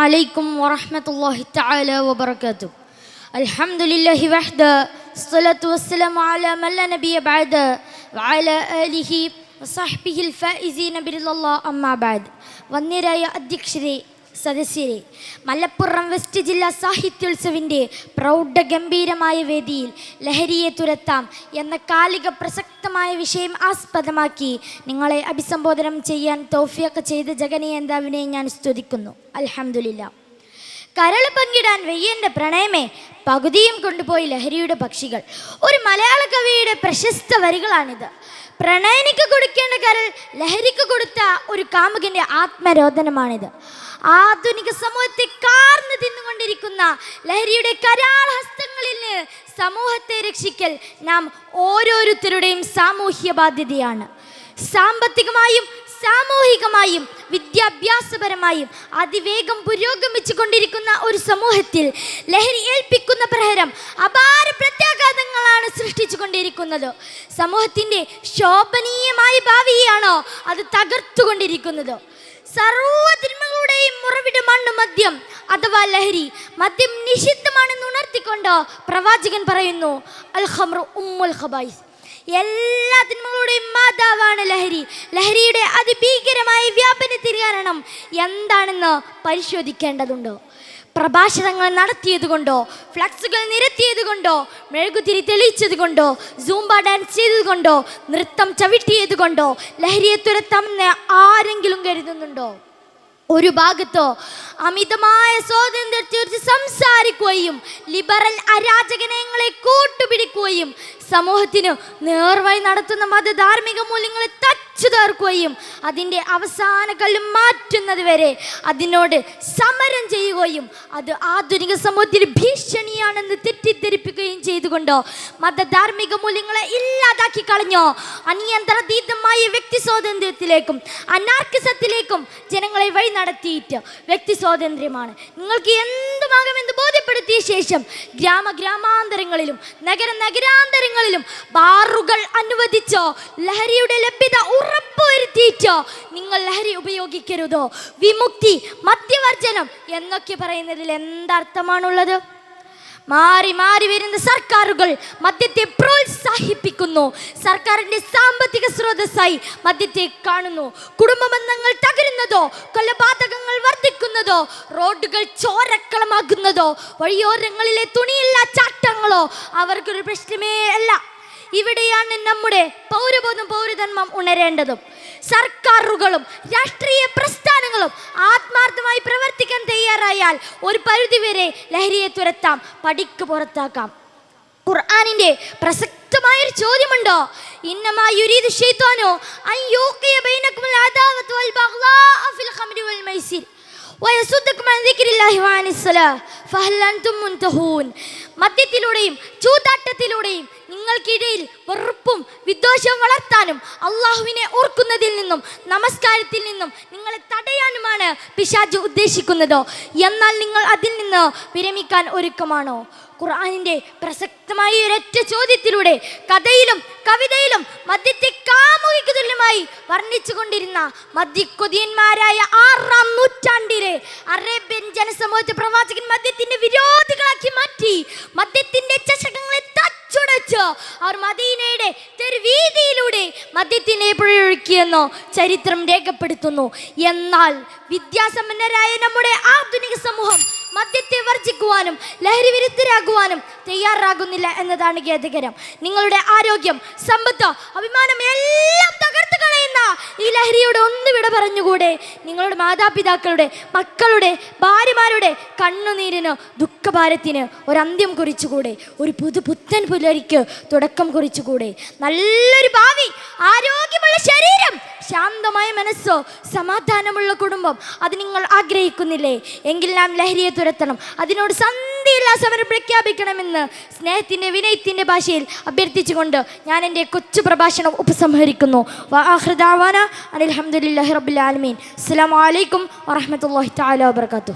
അലൈക്കും വറഹ്മത്തുള്ളാഹി തആല വബറകാതുഹു. അൽഹംദുലില്ലാഹി വഹ്ദ സ്വല്ലത്തു വസ്സലാമു അലാ മൻ ലാ നബിയ ബഅദ വഅലാ ആലിഹി വസഹ്ബിഹിൽ ഫായിസീന ബിറളില്ലാഹി അമ്മാ ബഅദ്. വന്യരായ അധ്യക്ഷരെ, സദസ്യരെ, മലപ്പുറം വെസ്റ്റ് ജില്ലാ സാഹിത്യോത്സവിൻ്റെ പ്രൗഢഗംഭീരമായ വേദിയിൽ ലഹരിയെ തുരത്താം എന്ന കാലിക പ്രസക്തമായ വിഷയം ആസ്പദമാക്കി നിങ്ങളെ അഭിസംബോധനം ചെയ്യാൻ തൗഫീഖ് ചെയ്ത ജഗനിയന്താവിനെ ഞാൻ സ്തുതിക്കുന്നു. അൽഹംദുലില്ലാ. കരൾ പങ്കിടാൻ വെയ്യൻ്റെ പ്രണയമേ, പകുതിയും കൊണ്ടുപോയി ലഹരിയുടെ പക്ഷികൾ. ഒരു മലയാള കവിയുടെ പ്രശസ്ത വരികളാണിത്. പ്രണയനിക്ക് കൊടുക്കേണ്ട കരൾ ലഹരിക്ക് കൊടുത്ത ഒരു കാമുകൻ്റെ ആത്മരോദനമാണിത്. ആധുനിക സമൂഹത്തെ കാർന്നു തിന്നുകൊണ്ടിരിക്കുന്ന ലഹരിയുടെ കരാൾ ഹസ്തങ്ങളിൽ നിന്ന് സമൂഹത്തെ രക്ഷിക്കൽ നാം ഓരോരുത്തരുടെയും സാമൂഹ്യ ബാധ്യതയാണ്. സാമ്പത്തികമായും സാമൂഹികമായും വിദ്യാഭ്യാസപരമായും അതിവേഗം പുരോഗമിച്ചു കൊണ്ടിരിക്കുന്ന ഒരു സമൂഹത്തിൽ ലഹരി ഏൽപ്പിക്കുന്ന പ്രഹരം അപാര പ്രത്യാഘാതങ്ങളാണ് സൃഷ്ടിച്ചു കൊണ്ടിരിക്കുന്നത്. സമൂഹത്തിൻ്റെ ശോഭനീയമായ ഭാവിയാണോ അത് തകർത്തുകൊണ്ടിരിക്കുന്നത്? സർവ്വ തിന്മകളുടെയും ഉറവിടമാണ് മദ്യം അഥവാ ലഹരി. മദ്യം നിഷിദ്ധമാണെന്ന് ഉണർത്തിക്കൊണ്ട് പ്രവാചകൻ പറയുന്നു, അൽ ഖംറു ഉമ്മുൽ ഖബായിസ്. എല്ലാ തിന്മകളുടെയും മാതാവാണ് ലഹരി. ലഹരിയുടെ അതിഭീകരമായ വ്യാപനത്തിന് കാരണം എന്താണെന്ന് പരിശോധിക്കേണ്ടതുണ്ടോ? പ്രഭാഷണങ്ങൾ നടത്തിയത് കൊണ്ടോ, ഫ്ലക്സുകൾ നിരത്തിയത് കൊണ്ടോ, മെഴുകുതിരി തെളിയിച്ചത് കൊണ്ടോ, സൂംബ ഡാൻസ് ചെയ്തത് കൊണ്ടോ, നൃത്തം ചവിട്ടിയത് കൊണ്ടോ ലഹരിയെ തുരത്താമെന്ന് ആരെങ്കിലും കരുതുന്നുണ്ടോ? ഒരു ഭാഗത്തോ അമിതമായ സ്വാതന്ത്ര്യത്തെക്കുറിച്ച് സംസാരിക്കുകയും ലിബറൽ അരാജകനയങ്ങളെ കൂട്ടുപിടിക്കുകയും സമൂഹത്തിന് നേർവഴി നടത്തുന്ന മതധാർമ്മിക മൂല്യങ്ങളെ തച്ചു തകർക്കുകയും അതിൻ്റെ അവസാന കല്ലും മാറ്റുന്നത് വരെ അതിനോട് സമരം ചെയ്യുകയും അത് ആധുനിക സമൂഹത്തിന് ഭീഷണിയാണെന്ന് തെറ്റിദ്ധരിപ്പിക്കുകയും ചെയ്തുകൊണ്ടോ മതധാർമ്മിക മൂല്യങ്ങളെ ഇല്ലാതാക്കി കളഞ്ഞോ അനിയന്ത്രണതീതമായ വ്യക്തി സ്വാതന്ത്ര്യത്തിലേക്കും അനാർക്കിസത്തിലേക്കും ജനങ്ങളെ വഴി നടത്തിയിട്ട് വ്യക്തി സ്വാതന്ത്ര്യമാണ് നിങ്ങൾക്ക് എന്തുമാകുമെന്ന് ബോധ്യപ്പെടുത്തിയ ശേഷം ഗ്രാമാന്തരങ്ങളിലും നഗരാന്തരങ്ങളിലും ബാറുകൾ അനുവദിച്ചോ ലഹരിയുടെ ലഭ്യത ഉറപ്പുവരുത്തിയിട്ടോ നിങ്ങൾ ലഹരി ഉപയോഗിക്കരുതോ, വിമുക്തി, മദ്യവർജനം എന്നൊക്കെ പറയുന്നതിൽ എന്തർത്ഥമാണുള്ളത്? മാറി മാറി വരുന്ന സർക്കാരുകൾ മദ്യത്തെ പ്രോത്സാഹിപ്പിക്കുന്നു. സർക്കാരിൻ്റെ സാമ്പത്തിക സ്രോതസ്സായി മദ്യത്തെ കാണുന്നു. കുടുംബ ബന്ധങ്ങൾ തകരുന്നതോ, കൊലപാതകങ്ങൾ വർദ്ധിക്കുന്നതോ, റോഡുകൾ ചോരക്കളമാകുന്നതോ, വഴിയോരങ്ങളിലെ തുണിയില്ലാ ചാട്ടങ്ങളോ അവർക്കൊരു പ്രശ്നമേ അല്ല. ഇവിടെയാണ് നമ്മുടെ പൗരബോധം, പൗരധർമ്മം ഉണരേണ്ടതും. സർക്കാരുകളും രാഷ്ട്രീയ പ്രസ്ഥാനങ്ങളും ആത്മാർത്ഥമായി പ്രവർത്തിക്കാൻ തയ്യാറായാൽ ഒരു പരിധിവരെ ലഹരിയെ തുരത്താം, പടിക്ക് പുറത്താക്കാം. ഖുർആനിന്റെ പ്രസക്തമായൊരു ചോദ്യമുണ്ടോ? ഇന്നമാ യുരീദു ശൈത്വാനു അൻ യൂഖിയ ബൈനകുമുൽ അദാവത വൽ ബഗ്ളാഅ ഫിൽ ഖംരി വൽ മൈസിർ വയസുദ്ദകും അൻ ദിക്രില്ലാഹി വഅനിസ് സ്വലാഹ് ഫഹൽ അൻതും മുൻതഹൂൻ. മദ്യത്തിലൂടെയും ചൂതാട്ടത്തിലൂടെയും നിങ്ങൾക്കിടയിൽ വെറുപ്പും വിദ്വേഷവും വളർത്താനും അള്ളാഹുവിനെ ഓർക്കുന്നതിൽ നിന്നും നമസ്കാരത്തിൽ നിന്നും നിങ്ങളെ തടയാനുമാണ് പിശാച് ഉദ്ദേശിക്കുന്നതോ? എന്നാൽ നിങ്ങൾ അതിൽ നിന്ന് വിരമിക്കാൻ ഒരുക്കമാണോ? ഖുർആനിന്റെ പ്രസക്തമായ ഒരൊറ്റ ചോദ്യത്തിലൂടെ കഥയിലും കവിതയിലും മദ്യത്തെ കാമുകിക്ക് തുല്യമായി വർണ്ണിച്ചുകൊണ്ടിരുന്ന മദ്യക്കൊതിയന്മാരായ 6-ാം നൂറ്റാണ്ടിലെ അറേബ്യൻ ജനസമൂഹത്തെ പ്രവാചകൻ മദ്യത്തിന്റെ വിരോധികളാക്കി മാറ്റി. മദ്യത്തിന്റെ ചഷകങ്ങളെ തച്ചുടച്ച് അവർ മദീനയുടെ തെരുവീതിയിലൂടെ മദ്യത്തിനെ പ്രയോഗിക്കുമെന്നോ ചരിത്രം രേഖപ്പെടുത്തുന്നു. എന്നാൽ വിദ്യാസമ്പന്നരായ നമ്മുടെ ആധുനിക സമൂഹം മദ്യത്തെ വർജിക്കുവാനും ലഹരി വിരുദ്ധരാകുവാനും തയ്യാറാകുന്നില്ല എന്നതാണ് ഖേദകരം. നിങ്ങളുടെ ആരോഗ്യം, സമ്പത്ത്, അഭിമാനം എല്ലാം തകർത്ത് കളയുന്ന ഈ ലഹരിയോട് ഒന്ന് വിട പറഞ്ഞുകൂടെ? നിങ്ങളുടെ മാതാപിതാക്കളുടെ, മക്കളുടെ, ഭാര്യമാരുടെ കണ്ണുനീരിന്, ദുഃഖഭാരത്തിന് ഒരന്ത്യം കുറിച്ചുകൂടെ? ഒരു പുത്തൻ പുലരിക്ക് തുടക്കം കുറിച്ചുകൂടെ? നല്ലൊരു ഭാവി, ആരോഗ്യമുള്ള ശരീരം, ശാന്തമായ മനസ്സോ, സമാധാനമുള്ള കുടുംബം അത് നിങ്ങൾ ആഗ്രഹിക്കുന്നില്ലേ? എങ്കിൽ നാം ലഹരിയെ തുരത്തണം. അതിനോട് സന്ധിയില്ലാ സമരം പ്രഖ്യാപിക്കണമെന്ന് സ്നേഹത്തിൻ്റെ, വിനയത്തിൻ്റെ ഭാഷയിൽ അഭ്യർത്ഥിച്ചുകൊണ്ട് ഞാൻ എൻ്റെ കൊച്ചു പ്രഭാഷണം ഉപസംഹരിക്കുന്നു. വആഖിറു ദഅ്വാനാ അനിൽ ഹംദുലില്ലാഹി റബ്ബിൽ ആലമീൻ. അസ്സലാമു അലൈക്കും വറഹ്മത്തുള്ളാഹി തആല വബറകാതുഹു.